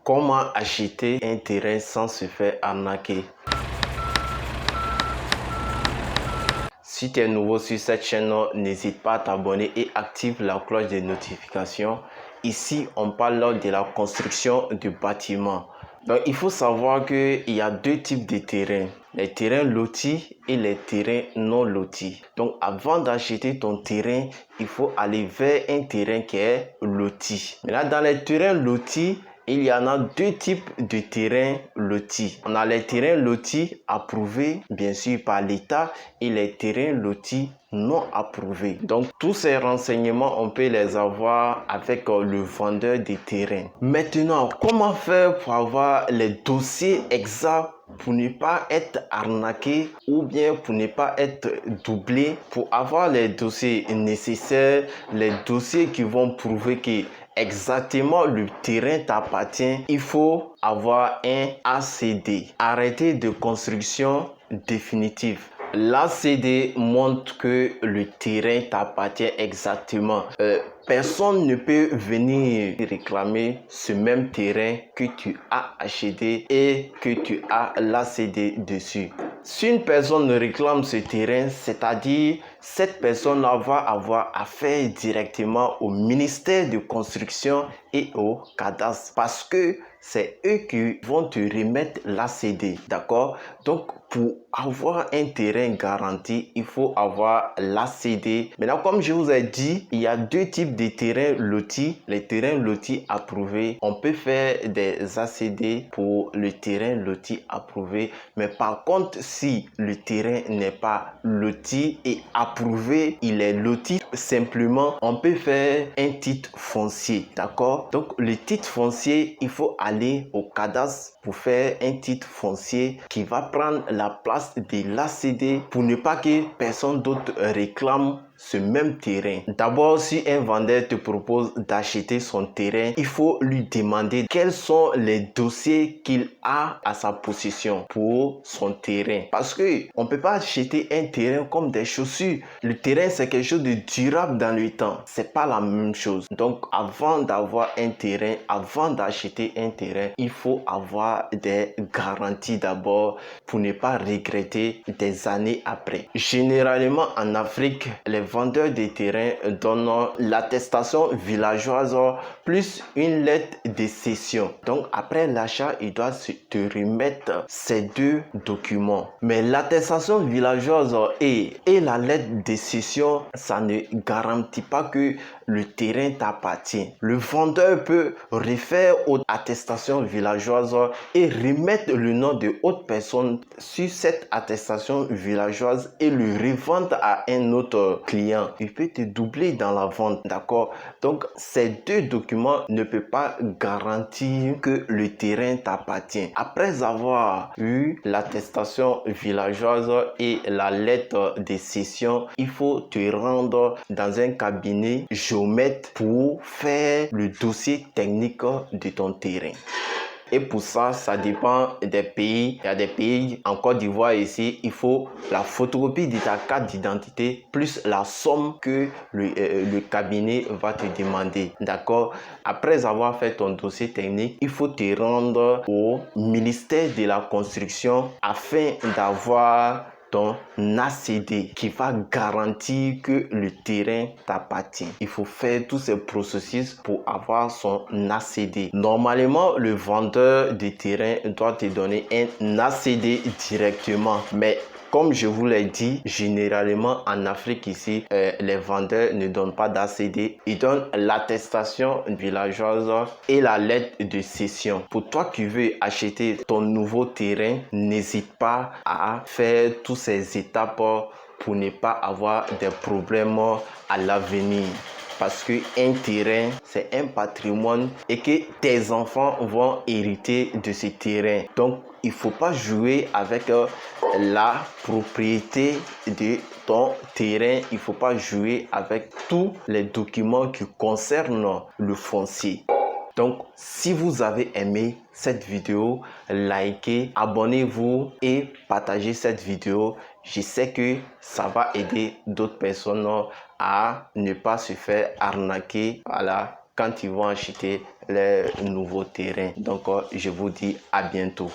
Comment acheter un terrain sans se faire arnaquer? Si tu es nouveau sur cette chaîne, n'hésite pas à t'abonner et active la cloche de notification. Ici, on parle de la construction du bâtiment. Donc, il faut savoir qu'il y a deux types de terrains. Les terrains lotis et les terrains non lotis. Donc, avant d'acheter ton terrain, il faut aller vers un terrain qui est loti. Maintenant, dans les terrains lotis, il y en a deux types de terrains lotis. On a les terrains lotis approuvés, bien sûr, par l'État et les terrains lotis non approuvés. Donc, tous ces renseignements, on peut les avoir avec le vendeur des terrains. Maintenant, comment faire pour avoir les dossiers exacts pour ne pas être arnaqué ou bien pour ne pas être doublé, pour avoir les dossiers nécessaires, les dossiers qui vont prouver que exactement le terrain t'appartient, il faut avoir un ACD, arrêté de construction définitive. L'ACD montre que le terrain t'appartient exactement. Personne ne peut venir réclamer ce même terrain que tu as acheté et que tu as l'ACD dessus. Si une personne réclame ce terrain, c'est-à-dire cette personne va avoir affaire directement au ministère de construction et au cadastre parce que c'est eux qui vont te remettre l'ACD, d'accord? Donc, pour avoir un terrain garanti, il faut avoir l'ACD. Maintenant, comme je vous ai dit, il y a deux types de terrains lotis. Les terrains lotis approuvés, on peut faire des ACD pour le terrain loti approuvé. Mais par contre, si le terrain n'est pas loti et approuvé, il est loti simplement, on peut faire un titre foncier, d'accord? Donc, le titre foncier, il faut aller au cadastre pour faire un titre foncier qui va prendre la place de l'ACD pour ne pas que personne d'autre réclame ce même terrain. D'abord, si un vendeur te propose d'acheter son terrain, il faut lui demander quels sont les dossiers qu'il a à sa possession pour son terrain. Parce que on peut pas acheter un terrain comme des chaussures. Le terrain, c'est quelque chose de durable dans le temps. C'est pas la même chose. Donc, avant d'avoir un terrain, avant d'acheter un terrain, il faut avoir des garanties d'abord pour ne pas regretter des années après. Généralement, en Afrique, les vendeurs de terrain donnent l'attestation villageoise plus une lettre de cession. Donc, après l'achat, il doit te remettre ces deux documents. Mais l'attestation villageoise et la lettre de cession, ça ne garantit pas que le terrain t'appartient. Le vendeur peut refaire aux attestations villageoises et remettre le nom de autre personne sur cette attestation villageoise et le revendre à un autre client. Il peut te doubler dans la vente, d'accord? Donc, ces deux documents ne peuvent pas garantir que le terrain t'appartient. Après avoir eu l'attestation villageoise et la lettre de cession, il faut te rendre dans un cabinet géomètre pour faire le dossier technique de ton terrain. Et pour ça, ça dépend des pays. Il y a des pays, en Côte d'Ivoire ici, il faut la photocopie de ta carte d'identité plus la somme que le cabinet va te demander. D'accord? Après avoir fait ton dossier technique, il faut te rendre au ministère de la Construction afin d'avoir ton ACD qui va garantir que le terrain t'appartient. Il faut faire tous ces processus pour avoir son ACD. Normalement, le vendeur de terrain doit te donner un ACD directement. Mais comme je vous l'ai dit, généralement en Afrique ici, les vendeurs ne donnent pas d'ACD. Ils donnent l'attestation villageoise et la lettre de cession. Pour toi qui veux acheter ton nouveau terrain, n'hésite pas à faire toutes ces étapes pour ne pas avoir des problèmes à l'avenir. Parce qu'un terrain, c'est un patrimoine et que tes enfants vont hériter de ce terrain. Donc, il ne faut pas jouer avec la propriété de ton terrain. Il ne faut pas jouer avec tous les documents qui concernent le foncier. Donc, si vous avez aimé cette vidéo, likez, abonnez-vous et partagez cette vidéo. Je sais que ça va aider d'autres personnes à ne pas se faire arnaquer. Voilà. quand ils vont acheter les nouveaux terrains. Donc, je vous dis à bientôt.